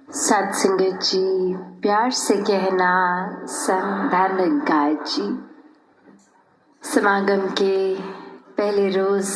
सत्संगत जी, प्यार से कहना धन्यवाद जी। समागम के पहले रोज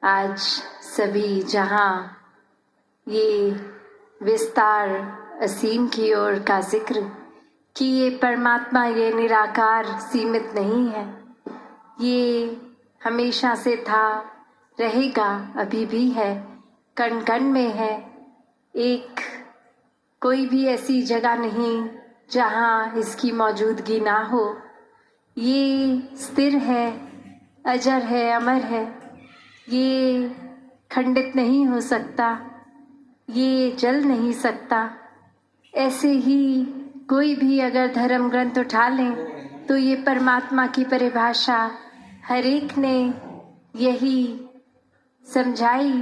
आज सभी जहां ये विस्तार असीम की ओर का जिक्र कि ये परमात्मा, ये निराकार सीमित नहीं है, ये हमेशा से था, रहेगा, अभी भी है, कण कण में है। एक कोई भी ऐसी जगह नहीं जहाँ इसकी मौजूदगी ना हो। ये स्थिर है, अजर है, अमर है, ये खंडित नहीं हो सकता, ये जल नहीं सकता। ऐसे ही कोई भी अगर धर्म ग्रंथ उठा लें तो ये परमात्मा की परिभाषा हर एक ने यही समझाई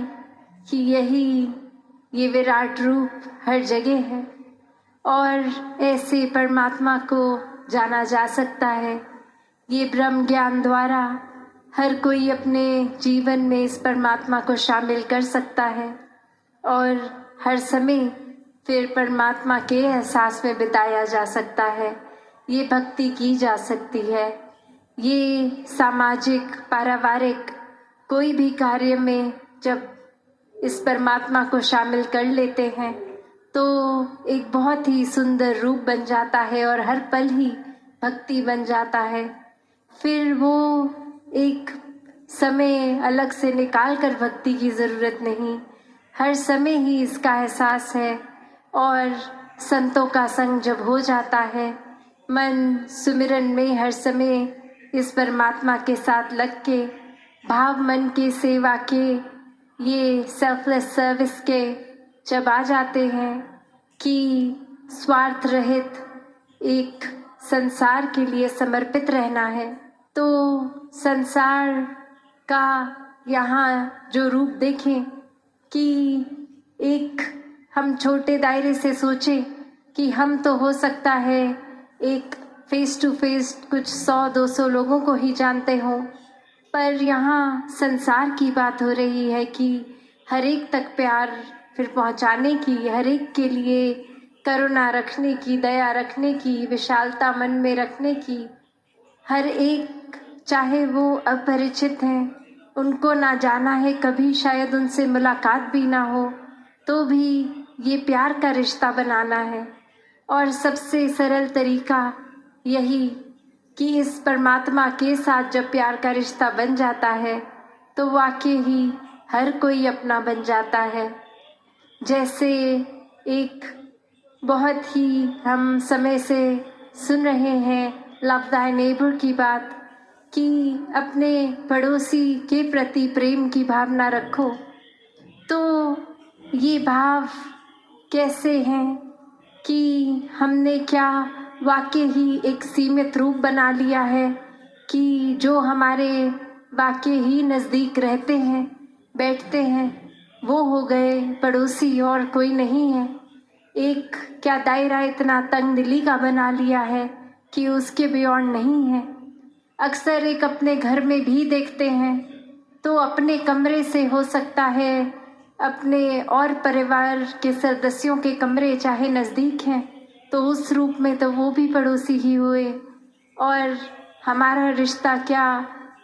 कि ये विराट रूप हर जगह है और ऐसे परमात्मा को जाना जा सकता है। ये ब्रह्म ज्ञान द्वारा हर कोई अपने जीवन में इस परमात्मा को शामिल कर सकता है और हर समय फिर परमात्मा के एहसास में बिताया जा सकता है। ये भक्ति की जा सकती है। ये सामाजिक, पारिवारिक कोई भी कार्य में जब इस परमात्मा को शामिल कर लेते हैं तो एक बहुत ही सुंदर रूप बन जाता है और हर पल ही भक्ति बन जाता है। फिर वो एक समय अलग से निकाल कर भक्ति की ज़रूरत नहीं, हर समय ही इसका एहसास है। और संतों का संग जब हो जाता है, मन सुमिरन में हर समय इस परमात्मा के साथ लग के, भाव मन के, सेवा के, ये सेल्फलेस सर्विस के जब आ जाते हैं कि स्वार्थ रहित एक संसार के लिए समर्पित रहना है, तो संसार का यहाँ जो रूप देखें कि एक हम छोटे दायरे से सोचें कि हम तो हो सकता है एक फेस टू फेस कुछ 100-200 लोगों को ही जानते हों, पर यहाँ संसार की बात हो रही है कि हर एक तक प्यार फिर पहुँचाने की, हर एक के लिए करुणा रखने की, दया रखने की, विशालता मन में रखने की। हर एक, चाहे वो अपरिचित हैं, उनको ना जाना है, कभी शायद उनसे मुलाकात भी ना हो, तो भी ये प्यार का रिश्ता बनाना है। और सबसे सरल तरीका यही कि इस परमात्मा के साथ जब प्यार का रिश्ता बन जाता है तो वाकई ही हर कोई अपना बन जाता है। जैसे एक बहुत ही हम समय से सुन रहे हैं लव दाई नेबर की बात कि अपने पड़ोसी के प्रति प्रेम की भावना रखो। तो ये भाव कैसे हैं कि हमने क्या वाकई ही एक सीमित रूप बना लिया है कि जो हमारे वाकई ही नज़दीक रहते हैं, बैठते हैं, वो हो गए पड़ोसी और कोई नहीं है। एक क्या दायरा इतना तंग दिली का बना लिया है कि उसके बियॉन्ड नहीं है। अक्सर एक अपने घर में भी देखते हैं तो अपने कमरे से हो सकता है अपने और परिवार के सदस्यों के कमरे चाहे नज़दीक हैं तो उस रूप में तो वो भी पड़ोसी ही हुए। और हमारा रिश्ता क्या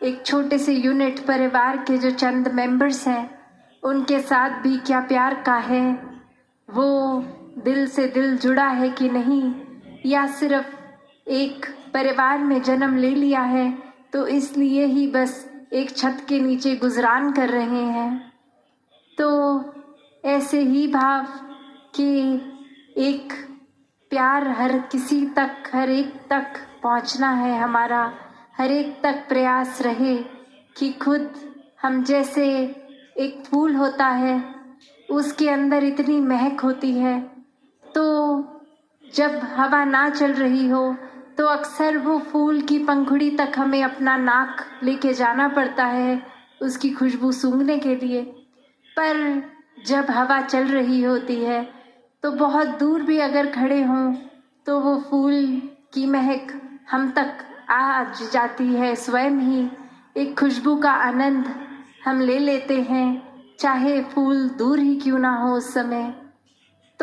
एक छोटे से यूनिट परिवार के जो चंद मेंबर्स हैं उनके साथ भी क्या प्यार का है, वो दिल से दिल जुड़ा है कि नहीं, या सिर्फ एक परिवार में जन्म ले लिया है तो इसलिए ही बस एक छत के नीचे गुजरान कर रहे हैं। तो ऐसे ही भाव कि एक प्यार हर किसी तक, हर एक तक पहुंचना है, हमारा हर एक तक प्रयास रहे कि खुद हम जैसे एक फूल होता है उसके अंदर इतनी महक होती है, तो जब हवा ना चल रही हो तो अक्सर वो फूल की पंखुड़ी तक हमें अपना नाक लेके जाना पड़ता है उसकी खुशबू सूंघने के लिए। पर जब हवा चल रही होती है तो बहुत दूर भी अगर खड़े हों तो वो फूल की महक हम तक आ जाती है। स्वयं ही एक खुशबू का आनंद हम ले लेते हैं, चाहे फूल दूर ही क्यों ना हो उस समय।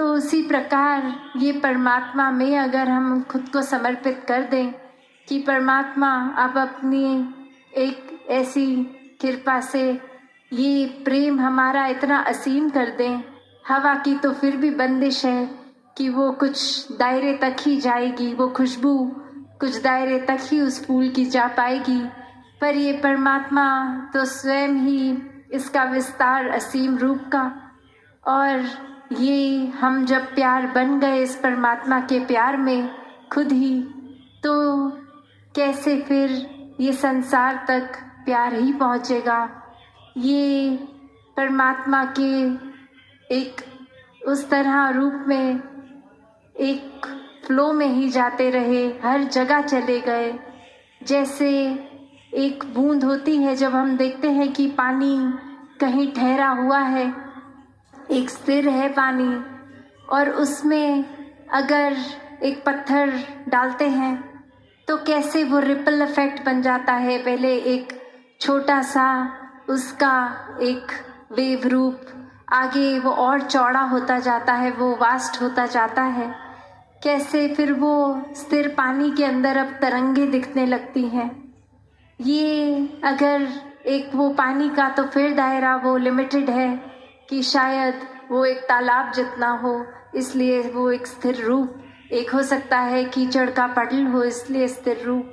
तो उसी प्रकार ये परमात्मा में अगर हम खुद को समर्पित कर दें कि परमात्मा आप अपनी एक ऐसी कृपा से ये प्रेम हमारा इतना असीम कर दें। हवा की तो फिर भी बंदिश है कि वो कुछ दायरे तक ही जाएगी, वो खुशबू कुछ दायरे तक ही उस फूल की जा पाएगी, पर ये परमात्मा तो स्वयं ही इसका विस्तार असीम रूप का। और ये हम जब प्यार बन गए इस परमात्मा के प्यार में खुद ही, तो कैसे फिर ये संसार तक प्यार ही पहुँचेगा। ये परमात्मा के एक उस तरह रूप में एक फ्लो में ही जाते रहे, हर जगह चले गए। जैसे एक बूंद होती है, जब हम देखते हैं कि पानी कहीं ठहरा हुआ है, एक स्थिर है पानी, और उसमें अगर एक पत्थर डालते हैं तो कैसे वो रिपल इफेक्ट बन जाता है। पहले एक छोटा सा उसका एक वेव रूप, आगे वो और चौड़ा होता जाता है, वो वास्ट होता जाता है। कैसे फिर वो स्थिर पानी के अंदर अब तरंगे दिखने लगती हैं। ये अगर एक वो पानी का तो फिर दायरा वो लिमिटेड है कि शायद वो एक तालाब जितना हो, इसलिए वो एक स्थिर रूप। एक हो सकता है कीचड़ का पटल हो, इसलिए स्थिर रूप।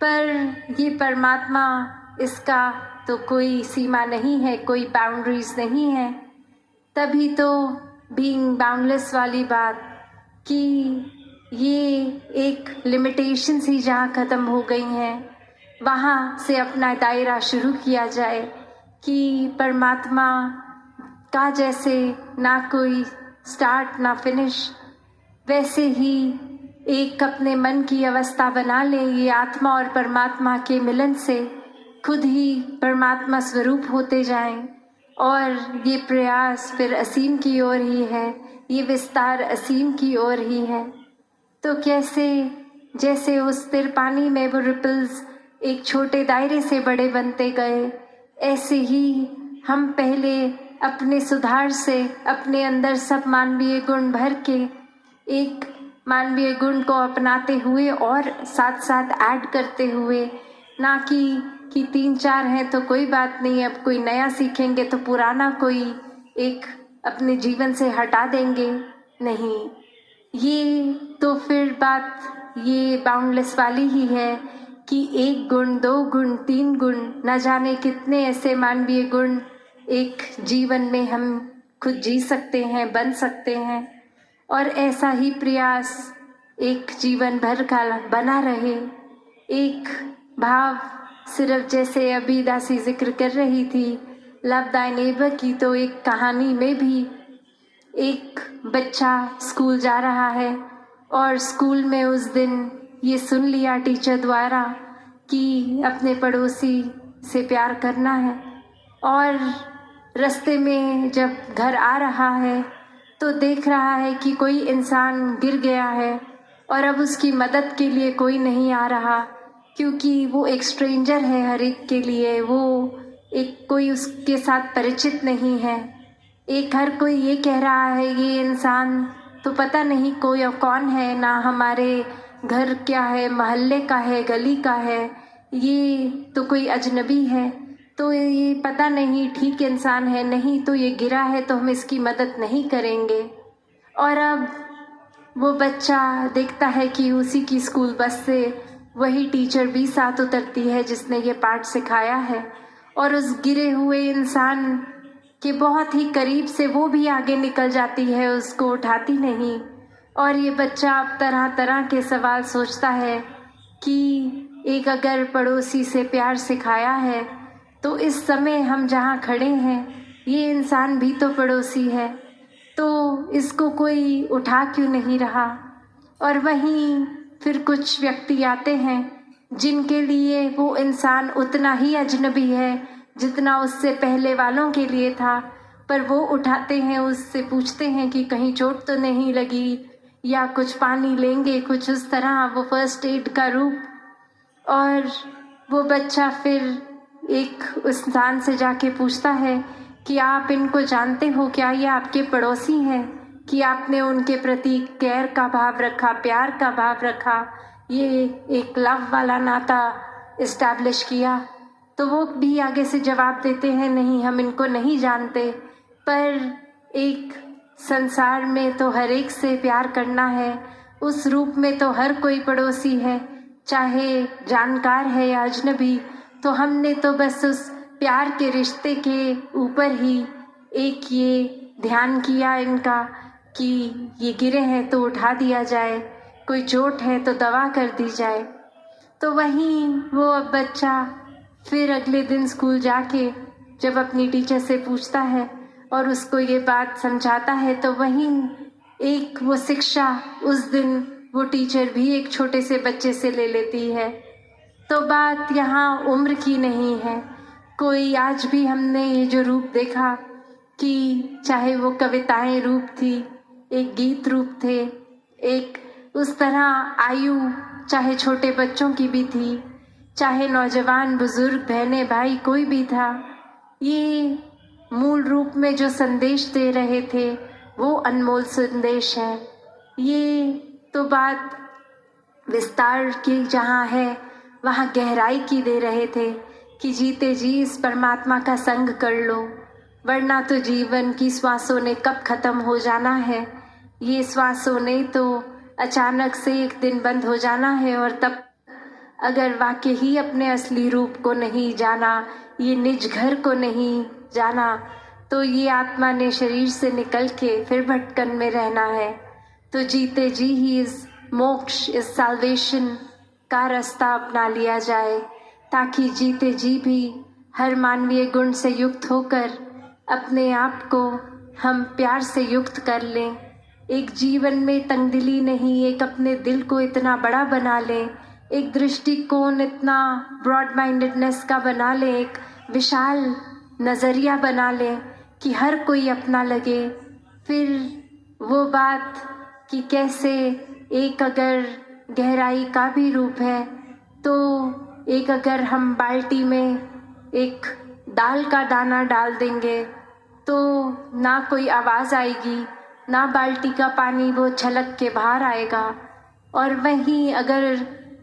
पर ये परमात्मा, इसका तो कोई सीमा नहीं है, कोई बाउंड्रीज नहीं है। तभी तो बीइंग बाउंडलेस वाली बात कि ये एक लिमिटेशंस ही जहाँ ख़त्म हो गई हैं, वहाँ से अपना दायरा शुरू किया जाए कि परमात्मा का जैसे ना कोई स्टार्ट ना फिनिश, वैसे ही एक अपने मन की अवस्था बना ले। ये आत्मा और परमात्मा के मिलन से खुद ही परमात्मा स्वरूप होते जाएं, और ये प्रयास फिर असीम की ओर ही है, ये विस्तार असीम की ओर ही है। तो कैसे जैसे उस स्थिर पानी में वो रिपल्स एक छोटे दायरे से बड़े बनते गए, ऐसे ही हम पहले अपने सुधार से अपने अंदर सब मानवीय गुण भर के एक मानवीय गुण को अपनाते हुए और साथ साथ ऐड करते हुए, ना कि 3-4 हैं तो कोई बात नहीं, अब कोई नया सीखेंगे तो पुराना कोई एक अपने जीवन से हटा देंगे, नहीं। ये तो फिर बात ये बाउंडलेस वाली ही है कि 1 गुण, 2 गुण, 3 गुण, न जाने कितने ऐसे मानवीय गुण एक जीवन में हम खुद जी सकते हैं, बन सकते हैं। और ऐसा ही प्रयास एक जीवन भर का बना रहे। एक भाव सिर्फ जैसे अभी दासी जिक्र कर रही थी लव दाई नेबर की, तो एक कहानी में भी एक बच्चा स्कूल जा रहा है और स्कूल में उस दिन ये सुन लिया टीचर द्वारा कि अपने पड़ोसी से प्यार करना है, और रास्ते में जब घर आ रहा है तो देख रहा है कि कोई इंसान गिर गया है और अब उसकी मदद के लिए कोई नहीं आ रहा, क्योंकि वो एक स्ट्रेंजर है हर एक के लिए, वो एक कोई उसके साथ परिचित नहीं है। एक हर कोई ये कह रहा है ये इंसान तो पता नहीं कोई कौन है, ना हमारे घर क्या है, मोहल्ले का है, गली का है, ये तो कोई अजनबी है, तो ये पता नहीं ठीक इंसान है, नहीं तो ये गिरा है तो हम इसकी मदद नहीं करेंगे। और अब वो बच्चा देखता है कि उसी की स्कूल बस से वही टीचर भी साथ उतरती है जिसने ये पाठ सिखाया है, और उस गिरे हुए इंसान के बहुत ही करीब से वो भी आगे निकल जाती है, उसको उठाती नहीं। और ये बच्चा अब तरह तरह के सवाल सोचता है कि एक अगर पड़ोसी से प्यार सिखाया है तो इस समय हम जहाँ खड़े हैं ये इंसान भी तो पड़ोसी है, तो इसको कोई उठा क्यों नहीं रहा। और वहीं फिर कुछ व्यक्ति आते हैं जिनके लिए वो इंसान उतना ही अजनबी है जितना उससे पहले वालों के लिए था, पर वो उठाते हैं, उससे पूछते हैं कि कहीं चोट तो नहीं लगी या कुछ पानी लेंगे, कुछ उस तरह वो फर्स्ट एड का रूप। और वो बच्चा फिर एक उस इंसान से जाके पूछता है कि आप इनको जानते हो क्या, ये आपके पड़ोसी हैं। कि आपने उनके प्रति केयर का भाव रखा, प्यार का भाव रखा, ये एक लव वाला नाता इस्टेब्लिश किया। तो वो भी आगे से जवाब देते हैं, नहीं हम इनको नहीं जानते, पर एक संसार में तो हर एक से प्यार करना है, उस रूप में तो हर कोई पड़ोसी है, चाहे जानकार है या अजनबी। तो हमने तो बस उस प्यार के रिश्ते के ऊपर ही एक ये ध्यान किया इनका कि ये गिरे हैं तो उठा दिया जाए, कोई चोट है तो दवा कर दी जाए। तो वहीं वो अब बच्चा फिर अगले दिन स्कूल जाके जब अपनी टीचर से पूछता है और उसको ये बात समझाता है, तो वहीं एक वो शिक्षा उस दिन वो टीचर भी एक छोटे से बच्चे से ले लेती है। तो बात यहाँ उम्र की नहीं है। कोई आज भी हमने ये जो रूप देखा कि चाहे वो कविताएं रूप थी, एक गीत रूप थे, एक उस तरह आयु चाहे छोटे बच्चों की भी थी, चाहे नौजवान बुजुर्ग बहनें भाई कोई भी था, ये मूल रूप में जो संदेश दे रहे थे वो अनमोल संदेश है। ये तो बात विस्तार की जहाँ है वहाँ गहराई की दे रहे थे कि जीते जी इस परमात्मा का संग कर लो, वरना तो जीवन की श्वासों ने कब खत्म हो जाना है। ये श्वासों ने तो अचानक से एक दिन बंद हो जाना है, और तब अगर वाकई ही अपने असली रूप को नहीं जाना, ये निज घर को नहीं जाना, तो ये आत्मा ने शरीर से निकल के फिर भटकन में रहना है। तो जीते जी ही इस मोक्ष, इस साल्वेशन का रास्ता अपना लिया जाए, ताकि जीते जी भी हर मानवीय गुण से युक्त होकर अपने आप को हम प्यार से युक्त कर लें। एक जीवन में तंगदिली नहीं, एक अपने दिल को इतना बड़ा बना लें, एक दृष्टिकोण इतना ब्रॉड माइंडेडनेस का बना लें, एक विशाल नज़रिया बना लें कि हर कोई अपना लगे। फिर वो बात कि कैसे एक अगर गहराई का भी रूप है, तो एक अगर हम बाल्टी में एक दाल का दाना डाल देंगे तो ना कोई आवाज़ आएगी, ना बाल्टी का पानी वो छलक के बाहर आएगा। और वहीं अगर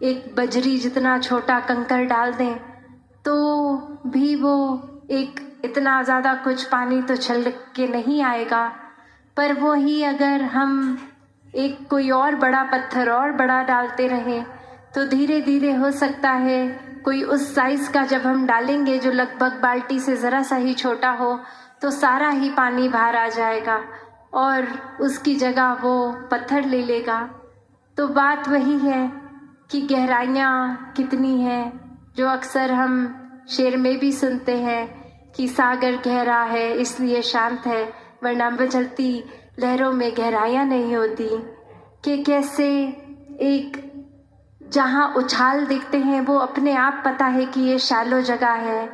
एक बजरी जितना छोटा कंकर डाल दें तो भी वो एक इतना ज़्यादा कुछ पानी तो छलक के नहीं आएगा। पर वो ही अगर हम एक कोई और बड़ा पत्थर और बड़ा डालते रहें तो धीरे धीरे हो सकता है कोई उस साइज़ का जब हम डालेंगे जो लगभग बाल्टी से ज़रा सा ही छोटा हो, तो सारा ही पानी बाहर आ जाएगा और उसकी जगह वो पत्थर ले लेगा। तो बात वही है कि गहराइयाँ कितनी हैं, जो अक्सर हम शेर में भी सुनते हैं कि सागर गहरा है इसलिए शांत है, वरना चलती लहरों में गहराइयाँ नहीं होती। कि कैसे एक जहाँ उछाल दिखते हैं वो अपने आप पता है कि ये शैलो जगह है,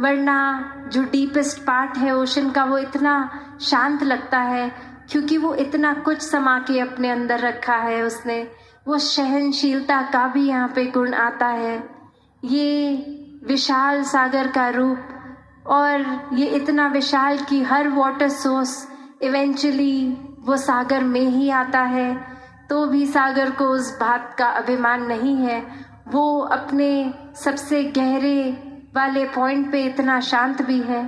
वरना जो डीपेस्ट पार्ट है ओशन का वो इतना शांत लगता है क्योंकि वो इतना कुछ समा के अपने अंदर रखा है उसने। वो सहनशीलता का भी यहाँ पे गुण आता है। ये विशाल सागर का रूप, और ये इतना विशाल कि हर वाटर सोर्स इवेंचुअली वो सागर में ही आता है। तो भी सागर को उस बात का अभिमान नहीं है, वो अपने सबसे गहरे वाले पॉइंट पे इतना शांत भी है।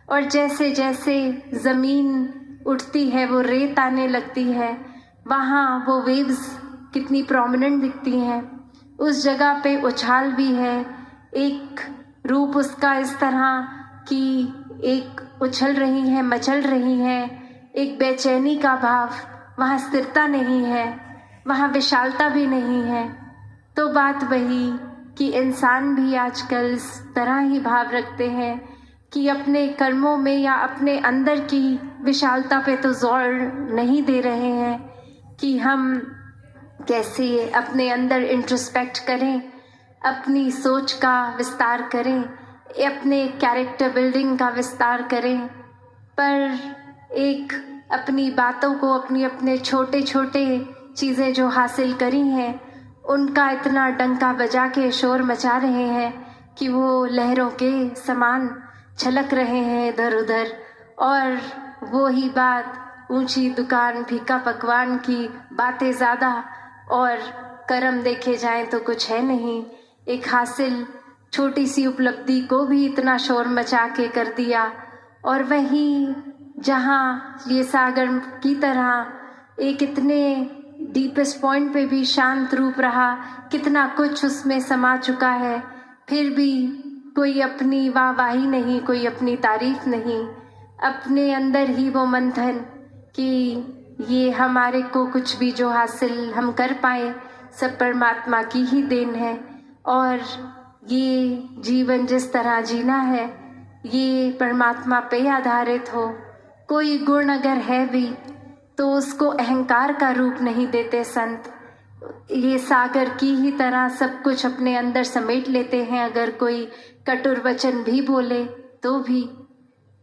और जैसे जैसे ज़मीन उठती है वो रेत आने लगती है, वहाँ वो वेव्स कितनी प्रोमिनेंट दिखती हैं। उस जगह पे उछाल भी है, एक रूप उसका इस तरह कि एक उछल रही है, मचल रही है, एक बेचैनी का भाव, वहाँ स्थिरता नहीं है, वहाँ विशालता भी नहीं है। तो बात वही कि इंसान भी आजकल इस तरह ही भाव रखते हैं कि अपने कर्मों में या अपने अंदर की विशालता पे तो जोर नहीं दे रहे हैं कि हम कैसे अपने अंदर इंट्रोस्पेक्ट करें, अपनी सोच का विस्तार करें, अपने कैरेक्टर बिल्डिंग का विस्तार करें, पर एक अपनी बातों को अपने छोटे छोटे चीज़ें जो हासिल करी हैं उनका इतना डंका बजा के शोर मचा रहे हैं कि वो लहरों के समान छलक रहे हैं इधर उधर। और वो ही बात ऊंची दुकान, फीका पकवान की बातें ज़्यादा और कर्म देखे जाएं तो कुछ है नहीं। एक हासिल छोटी सी उपलब्धि को भी इतना शोर मचा के कर दिया, और वहीं जहाँ ये सागर की तरह एक इतने डीपेस्ट पॉइंट पे भी शांत रूप रहा, कितना कुछ उसमें समा चुका है, फिर भी कोई अपनी वाहवाही नहीं, कोई अपनी तारीफ नहीं, अपने अंदर ही वो मंथन कि ये हमारे को कुछ भी जो हासिल हम कर पाए सब परमात्मा की ही देन है, और ये जीवन जिस तरह जीना है ये परमात्मा पे आधारित हो। कोई गुण अगर है भी तो उसको अहंकार का रूप नहीं देते संत, ये सागर की ही तरह सब कुछ अपने अंदर समेट लेते हैं। अगर कोई कटुर वचन भी बोले तो भी,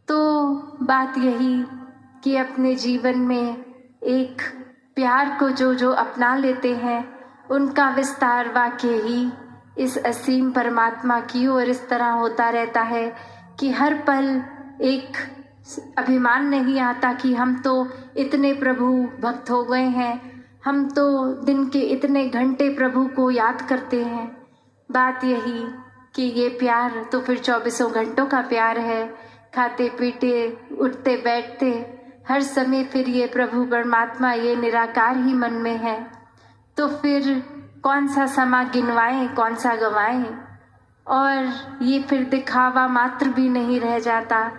तो बात यही कि अपने जीवन में एक प्यार को जो जो अपना लेते हैं उनका विस्तार वाकई ही इस असीम परमात्मा की ओर इस तरह होता रहता है कि हर पल एक अभिमान नहीं आता कि हम तो इतने प्रभु भक्त हो गए हैं, हम तो दिन के इतने घंटे प्रभु को याद करते हैं। बात यही कि ये प्यार तो फिर 24 घंटों का प्यार है, खाते पीते उठते बैठते हर समय फिर ये प्रभु परमात्मा ये निराकार ही मन में है। तो फिर कौन सा समा गिनवाएं, कौन सा गवाएं, और ये फिर दिखावा मात्र भी नहीं रह जाता।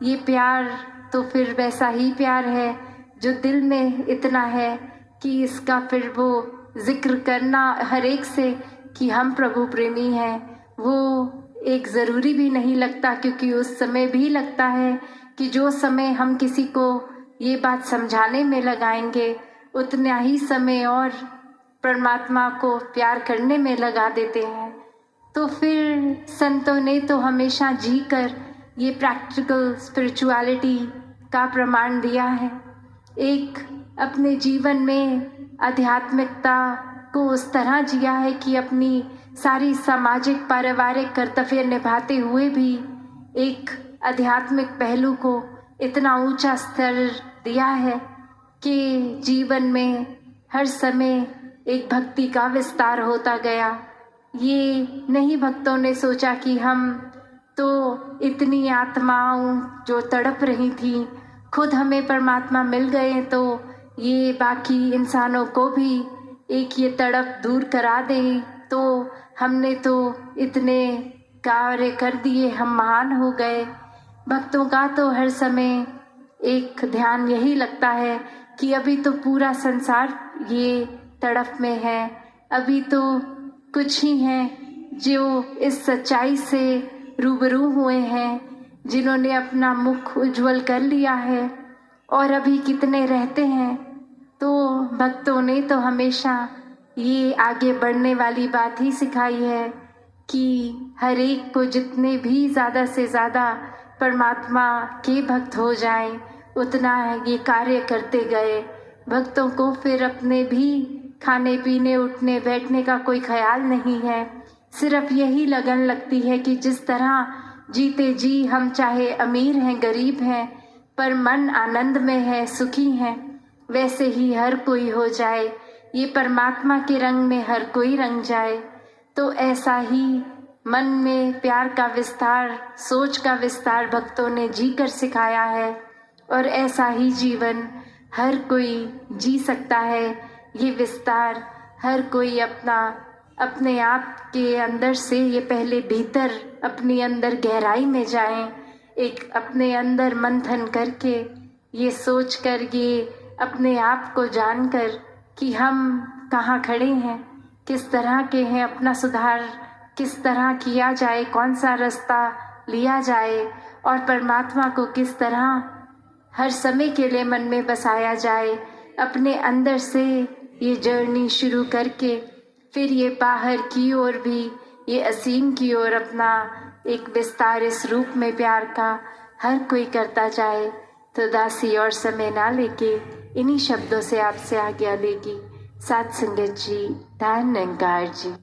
ये प्यार तो फिर वैसा ही प्यार है जो दिल में इतना है कि इसका फिर वो जिक्र करना हर एक से कि हम प्रभु प्रेमी हैं, वो एक ज़रूरी भी नहीं लगता, क्योंकि उस समय भी लगता है कि जो समय हम किसी को ये बात समझाने में लगाएंगे उतना ही समय और परमात्मा को प्यार करने में लगा देते हैं। तो फिर संतों ने तो हमेशा जी कर ये प्रैक्टिकल स्पिरिचुअलिटी का प्रमाण दिया है। एक अपने जीवन में आध्यात्मिकता को उस तरह जिया है कि अपनी सारी सामाजिक पारिवारिक कर्तव्य निभाते हुए भी एक आध्यात्मिक पहलू को इतना ऊंचा स्तर दिया है कि जीवन में हर समय एक भक्ति का विस्तार होता गया। ये नहीं भक्तों ने सोचा कि हम तो इतनी आत्माओं जो तड़प रही थी खुद हमें परमात्मा मिल गए तो ये बाकी इंसानों को भी एक ये तड़प दूर करा दे, तो हमने तो इतने कार्य कर दिए, हम महान हो गए। भक्तों का तो हर समय एक ध्यान यही लगता है कि अभी तो पूरा संसार ये तड़प में है, अभी तो कुछ ही हैं जो इस सच्चाई से रूबरू हुए हैं, जिन्होंने अपना मुख उज्जवल कर लिया है, और अभी कितने रहते हैं। तो भक्तों ने तो हमेशा ये आगे बढ़ने वाली बात ही सिखाई है कि हर एक को जितने भी ज़्यादा से ज़्यादा परमात्मा के भक्त हो जाएं उतना ये कार्य करते गए। भक्तों को फिर अपने भी खाने पीने उठने बैठने का कोई ख्याल नहीं है, सिर्फ यही लगन लगती है कि जिस तरह जीते जी हम चाहे अमीर हैं गरीब हैं पर मन आनंद में है, सुखी हैं, वैसे ही हर कोई हो जाए, ये परमात्मा के रंग में हर कोई रंग जाए। तो ऐसा ही मन में प्यार का विस्तार, सोच का विस्तार भक्तों ने जी कर सिखाया है, और ऐसा ही जीवन हर कोई जी सकता है। ये विस्तार हर कोई अपने आप के अंदर से ये पहले भीतर अपने अंदर गहराई में जाएं, एक अपने अंदर मंथन करके ये सोच कर ये अपने आप को जानकर कि हम कहाँ खड़े हैं, किस तरह के हैं, अपना सुधार किस तरह किया जाए, कौन सा रास्ता लिया जाए, और परमात्मा को किस तरह हर समय के लिए मन में बसाया जाए। अपने अंदर से ये जर्नी शुरू करके फिर ये बाहर की ओर भी ये असीम की ओर अपना एक विस्तार इस रूप में प्यार का हर कोई करता जाए। तो दासी और समय ना लेके इन्हीं शब्दों से आपसे आज्ञा लेगी। साथ संगत जी, धन निरंकार जी।